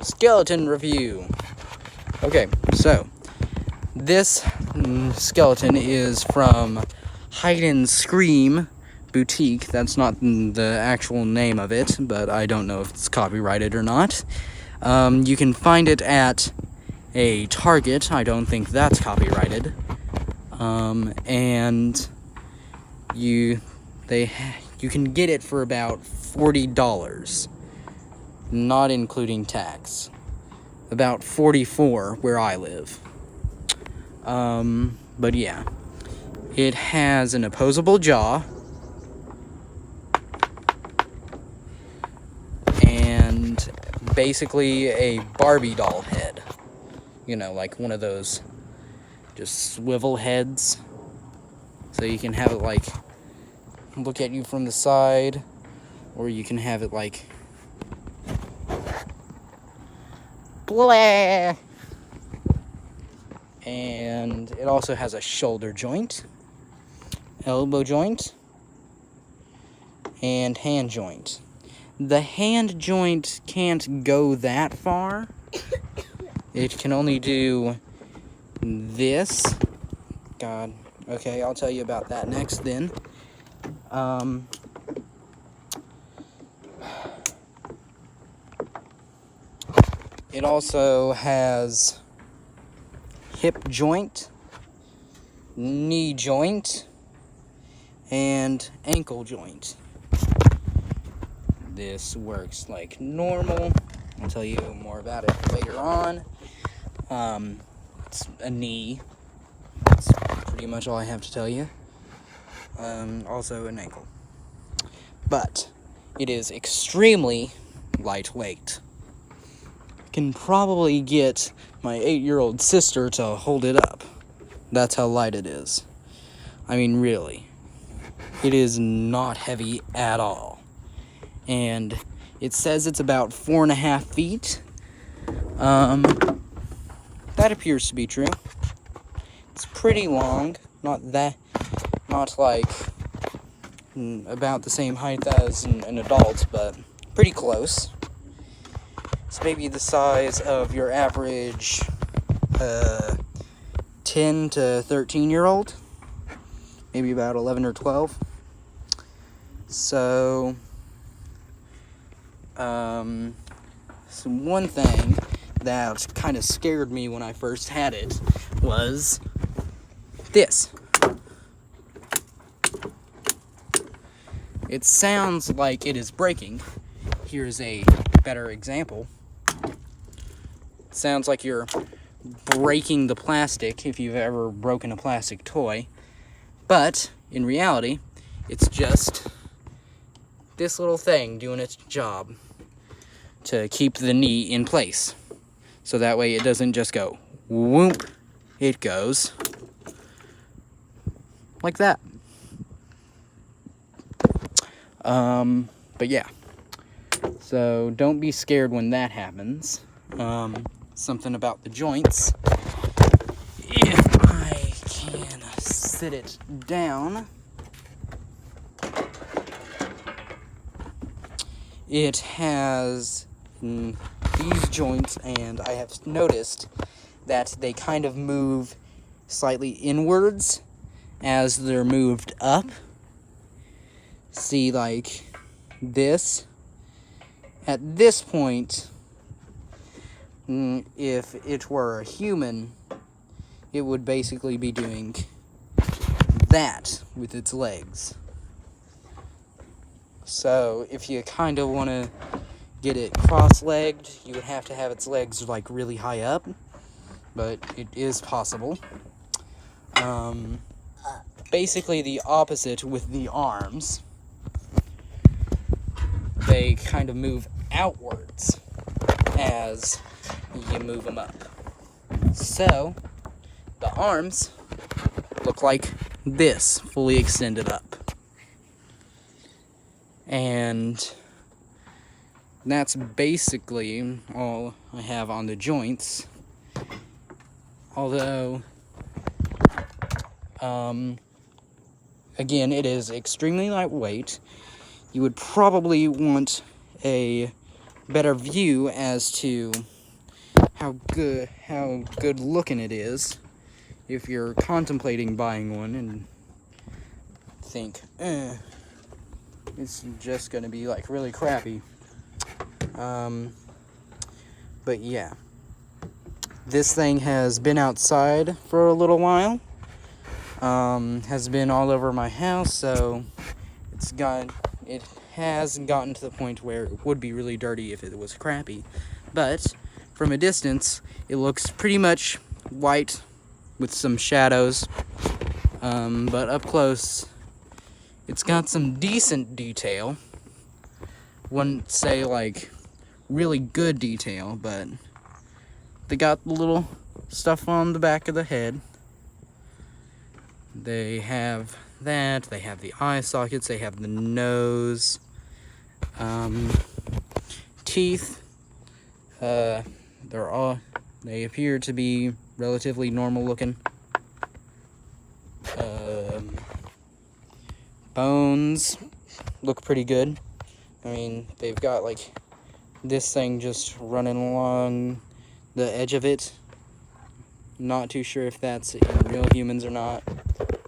skeleton review. Okay, so this skeleton is from Hide and Scream Boutique. That's not the actual name of it, but I don't know if it's copyrighted or not. You can find it at a Target. I don't think that's copyrighted. And you can get it for about $40, not including tax. About $44 where I live. But yeah, it has an opposable jaw and basically a Barbie doll head. You know, like one of those just swivel heads. So you can have it like look at you from the side, or you can have it like blah. And it also has a shoulder joint, elbow joint, and hand joint. The hand joint can't go that far. It can only do this. God. Okay, I'll tell you about that next then. It also has hip joint, knee joint, and ankle joint. This works like normal. I'll tell you more about it later on. It's a knee. That's pretty much all I have to tell you. Also an ankle. But it is extremely lightweight. Can probably get my 8-year-old sister to hold it up. That's how light it is. I mean, really. It is not heavy at all. And it says it's about 4.5 feet. That appears to be true. It's pretty long. Not like about the same height as an adult, but pretty close. It's maybe the size of your average 10 to 13-year-old. Maybe about 11 or 12. So one thing that kind of scared me when I first had it was this. It sounds like it is breaking. Here's a better example. It sounds like you're breaking the plastic if you've ever broken a plastic toy. But in reality, it's just this little thing doing its job to keep the knee in place. So that way it doesn't just go whoop. It goes like that. But yeah. So don't be scared when that happens. Something about the joints. If I can sit it down. It has these joints, and I have noticed that they kind of move slightly inwards as they're moved up. See, like this. At this point, if it were a human, it would basically be doing that with its legs. So if you kind of want to get it cross-legged, you would have to have its legs like really high up, but it is possible. Basically the opposite with the arms. They kind of move outwards as you move them up. So the arms look like this, fully extended up. And that's basically all I have on the joints. Although, again, it is extremely lightweight. You would probably want a better view as to how good looking it is if you're contemplating buying one and think, it's just gonna be like really crappy. But yeah, this thing has been outside for a little while, has been all over my house, so it has gotten to the point where it would be really dirty if it was crappy. But from a distance, it looks pretty much white with some shadows. But up close, it's got some decent detail. Wouldn't say like really good detail, but they got the little stuff on the back of the head. They have that, they have the eye sockets, they have the nose, teeth. They appear to be relatively normal looking. Bones look pretty good. I mean, they've got like this thing just running along the edge of it. Not too sure if that's in real humans or not.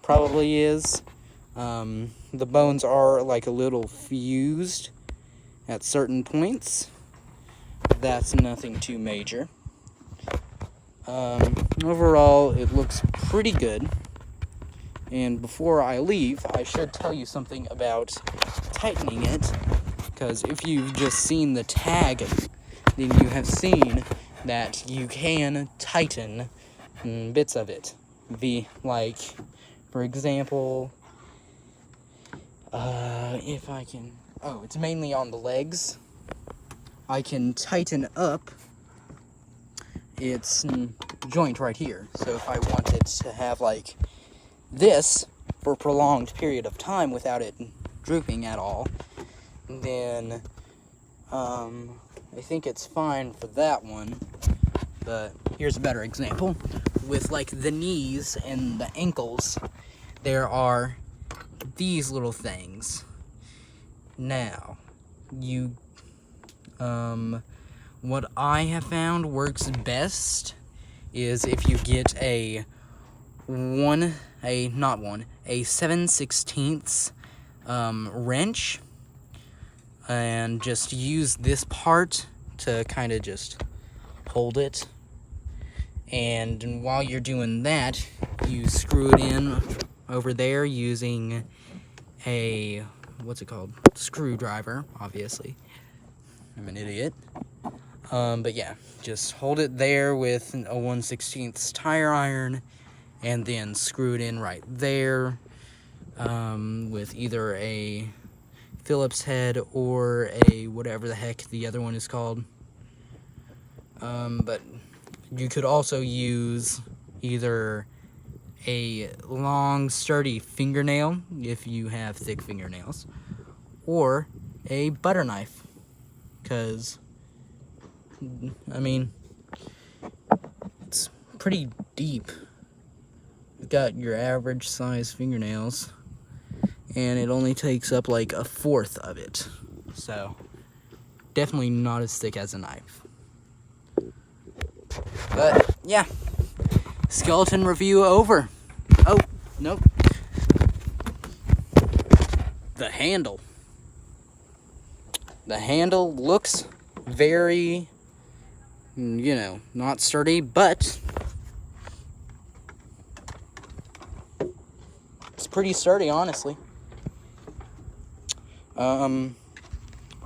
Probably is. The bones are like a little fused at certain points. That's nothing too major. Overall, it looks pretty good. And before I leave, I should tell you something about tightening it, because if you've just seen the tag, then you have seen that you can tighten bits of it. For example, if I can, it's mainly on the legs. I can tighten up its joint right here. So if I wanted to have like this for a prolonged period of time without it drooping at all, then I think it's fine for that one. But here's a better example. With like the knees and the ankles, there are these little things. Now, what I have found works best is if you get a 7/16 wrench, and just use this part to kind of just hold it. And while you're doing that, you screw it in over there using a, screwdriver, obviously. I'm an idiot. But yeah, just hold it there with a 1/16 tire iron, and then screw it in right there, with either a Phillips head or a whatever the heck the other one is called. But you could also use either a long, sturdy fingernail, if you have thick fingernails, or a butter knife, because, I mean, it's pretty deep. You've got your average size fingernails, and it only takes up like a fourth of it, so definitely not as thick as a knife. But yeah, skeleton review over. Oh, nope. The handle looks very, not sturdy, but it's pretty sturdy, honestly.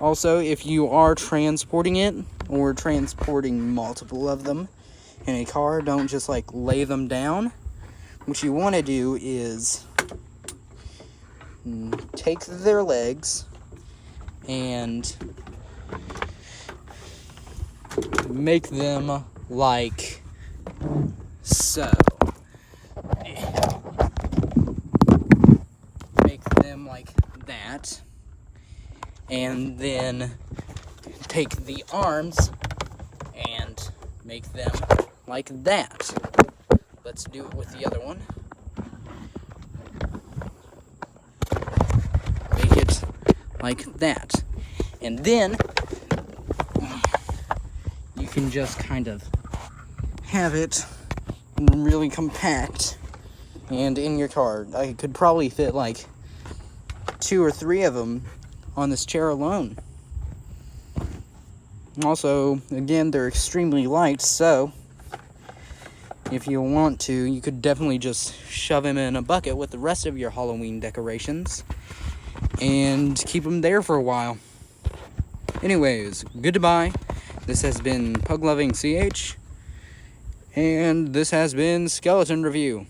Also, if you are transporting it, or transporting multiple of them in a car, don't just like lay them down. What you want to do is take their legs and make them like so. Make them like that, and then take the arms and make them like that. Let's do it with the other one. Make it like that. And then can just kind of have it really compact and in your car. I could probably fit like 2 or 3 of them on this chair alone. Also, again, they're extremely light, so if you want to, you could definitely just shove them in a bucket with the rest of your Halloween decorations and keep them there for a while. Anyways, goodbye. This has been Pug Loving CH, and this has been Skeleton Review.